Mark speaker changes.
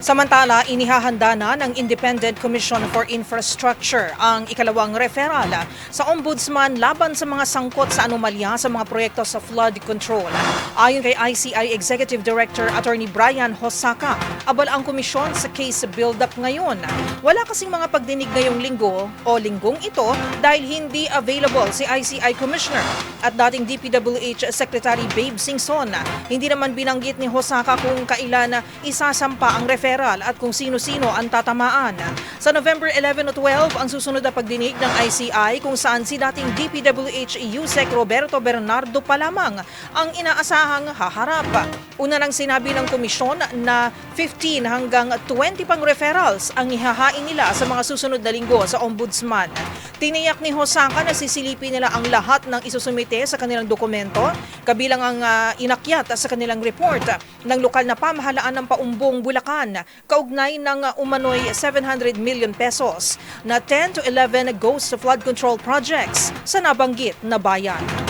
Speaker 1: Samantala, inihahanda na ng Independent Commission for Infrastructure ang ikalawang referral sa Ombudsman laban sa mga sangkot sa anomalya sa mga proyekto sa flood control. Ayon kay ICI Executive Director Attorney Brian Hosaka, abala ang komisyon sa case build-up ngayon. Wala kasing mga pagdinig ngayong linggo o linggong ito dahil hindi available si ICI Commissioner at dating DPWH Secretary Babe Singson. Hindi naman binanggit ni Hosaka kung kailan isasampa ang referral at kung sino-sino ang tatamaan. Sa November 11 o 12 ang susunod na pagdinig ng ICI kung saan si dating DPWH USEC Roberto Bernardo pa lamang ang inaasahang haharap. Una nang sinabi ng komisyon na 15 hanggang 20 pang referrals ang ihahain nila sa mga susunod na linggo sa Ombudsman. Tiniyak ni Hosaka na sisilipin nila ang lahat ng isusumite sa kanilang dokumento, kabilang ang inakyat sa kanilang report ng lokal na pamahalaan ng Paumbong, Bulacan, kaugnay ng umano'y 700 million pesos na 10 to 11 ghost flood control projects sa nabanggit na bayan.